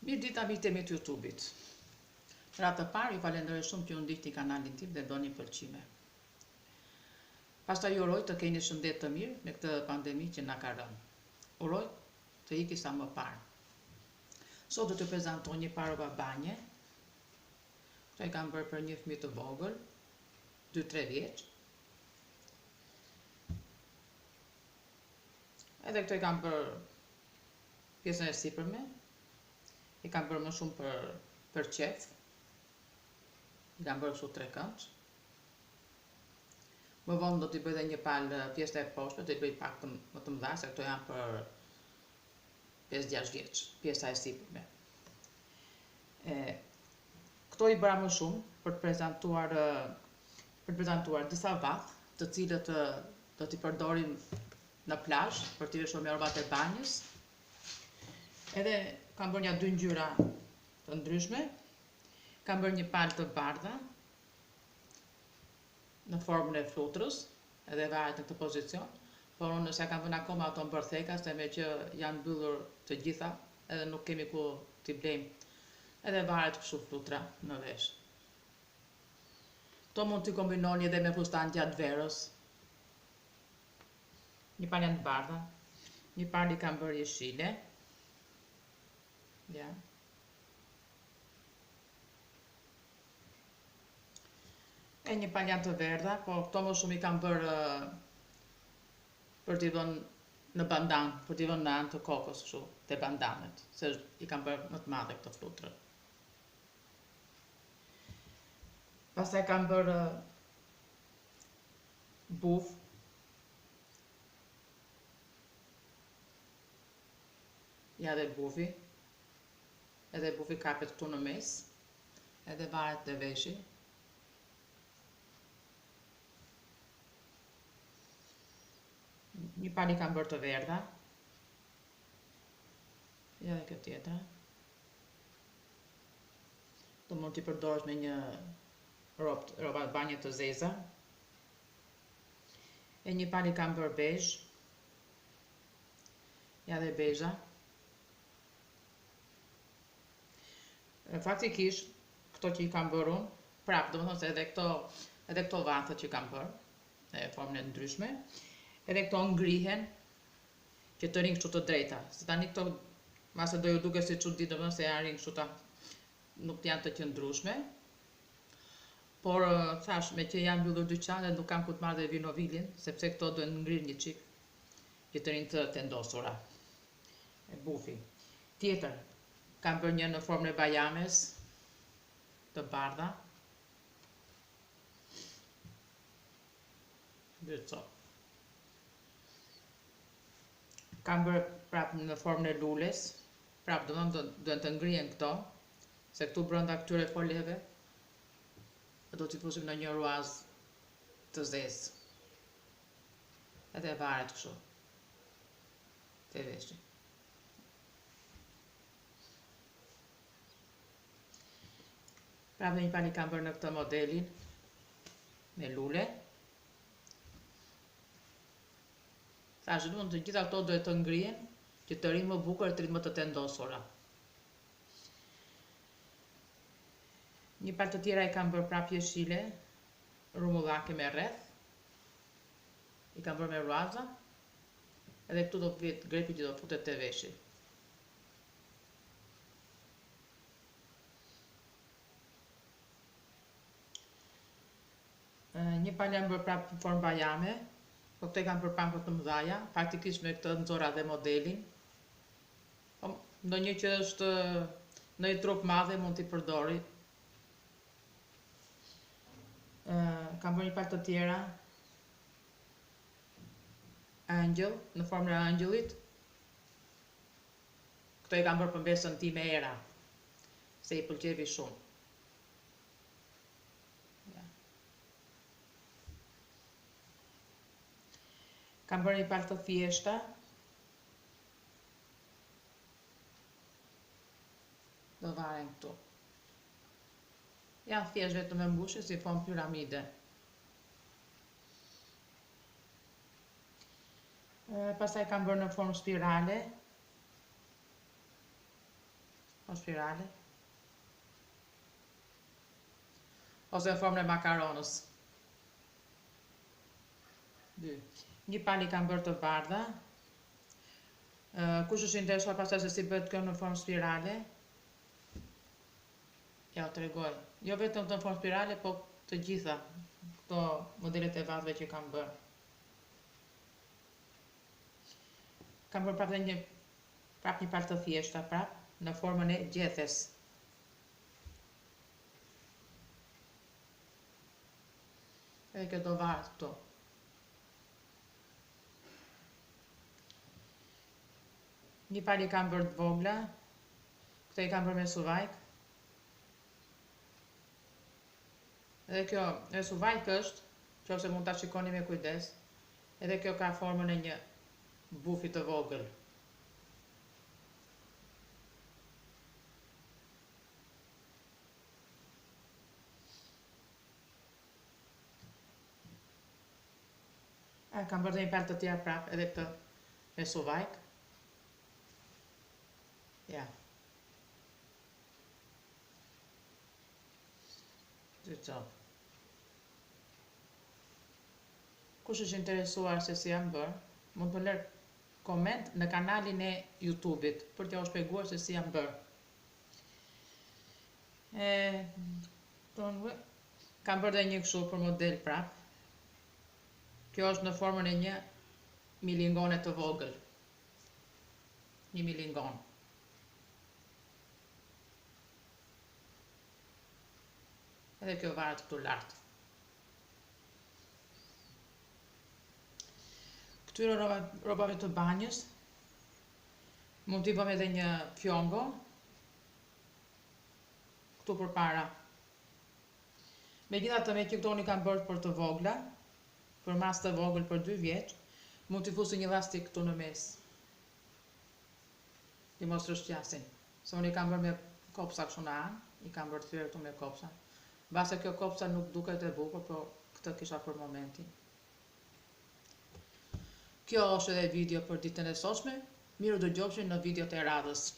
Mirë dita miqtë të YouTube-it. Ra të parë, ju falenderoj shumë që ju ndiqni kanalin tim dhe bëni pëlqime. Pastaj ju uroj të keni shëndet të mirë me këtë pandemi që na ka rënë. Uroj të iki sa më parë. Sot do të prezantoj një parova banje. Këtë e kam bërë për një fëmijë të vogël, 2-3 vjeç. Edhe këtë e kam bërë pjesën e sipërme. I kam bërë më shumë për qef. I kam bërë kështu 3 këndsh. Më vonë do t'i bëj dhe një palë pjesë e poshtë, do t'i bëj pak më të mëdha, se këto janë për 5-6 vjeç, pjesa e sipërme. Këto i bëra më shumë për të prezantuar disa vath, të cilët do t'i përdorim në plazh për t'i veshur me orvat e banjës. Edhe kam bërë 2 ngjyra të ndryshme. Kam bërë një palë të bardha në formën e flutrës, edhe varet në këtë pozicion, por unë nëse kam vënë akoma ato në bërtheka, se me që janë mbyllur të gjitha, edhe nuk kemi ku t'i blejmë, edhe varet kështu flutra në vesh. To mund t'i kombinoni edhe me fustan gjatë verës. Një palë janë të bardha, një palë i kam bërë jeshile. Ja. E një palë janë të verdha, po këto më shumë i kam bërë për t'i dhënë në bandan, për t'i dhënë në anë të kokës, kështu, te bandanet, se i kam bërë më të madhe këto flutrë. Pastaj kam bërë buf. Ja dhe bufi. Edhe bufi kapet këtu në mes, edhe varet dhe veshi. Një palë i kam bërë të verdha. Ja dhe këtë tjetra. Do mund t'i përdorësh me një roba banje të zeza. E një palë i kam bërë bezh. Ja dhe bezha. Faktikisht, këto që i kam bërë unë, prapë, do më thonë se edhe këto vathët që i kam bërë, e formën e ndryshme, edhe këto ngrihen që të rinë kështu të drejta. Se tani këto, mase do ju duke si çudi, do më thonë se janë rinë kështu nuk janë të qëndrueshme, por thash, me që janë mbyllur dyqanet, nuk kam ku të marrë dhe vinovilin, sepse këto duhen ngrirë një çik që të rinë të vendosura. E bufi. Tjetër, kam bërë një në formën e bajames, të bardha. Dyco. Kam bërë prapë në formën e lules, prapë duhen të ngrihen këto, se këtu brenda këtyre foleve, do t'i fusim në një ruaz të zezë. Edhe varet kështu, te veshi. Prapë dhe një palë i kam bërë në këtë modelin, me lule. Thashë, të gjitha këto duhet të ngrihen, që të rinë më bukur e të rinë më të tendosura. Një palë të tjera i kam bërë prapë jeshile, rumullake me rreth. I kam bërë me ruaza. Edhe këtu do vjetë grepi që do futet te veshi. Një palë jam bërë prapë në formë bajame, po këto i kam bërë pak më të mëdhaja, faktikisht me këtë nxora dhe modelin. Ndonjë që është në një trup madhe mund t'i përdori. Kam bërë një palë të tjera, angjëll, në formën e angjëllit. Këto i kam bërë për mbesën time era, se i pëlqevi shumë. Kam bërë një palë të thjeshta. Do varen këtu. Janë thjesht vetëm me mbushje si formë piramide. Pastaj kam bërë në formë spirale. formë spirale. Ose në formën e makaronës. 2. Një palë i kam bërë të bardha. Kush është interesuar pastaj se si bëhet kjo në formë spirale? Ja u tregoj. Jo vetëm në formë spirale, po të gjitha këto modelet e vatëve që kam bërë. Kam bërë prapë një palë të thjeshta prapë në formën e gjethes. Edhe kjo do varet këtu. Një palë i kam bërë të vogla. Këto i kam bërë me suvajk. Edhe kjo e suvajk është, që ose mund ta shikoni me kujdes. Edhe kjo ka formën e një bufi të vogël. Kam bërë dhe një palë të tjera prapë, edhe këtë me suvajk. Ja. Kush është interesuar se si jam bërë, mund të lërë koment në kanalin e YouTube-it për t'ja u shpjeguar se si jam bërë. Kam bërë dhe një kështu për model prapë. Kjo është në formën e një milingone të vogël. Një milingon. Edhe kjo varet këtu lartë. Këtyre robave të banjës mund t'i bëm edhe një fjongo këtu përpara. Megjithatë me që këto unë i kam bërë për të vogla, për mas të vogël për 2 vjeç, mund t'i fusi një lastik këtu në mes. Ti mos rëshqjasin. Se unë i kam bërë me kopsa kështu në anë, i kam bërë thyer këtu me kopsa. Mbase kjo kopsa nuk duket e bukur, por këtë kisha për momentin. Kjo është edhe video për ditën e sotshme. Miru dëgjofshin në videot e radhës.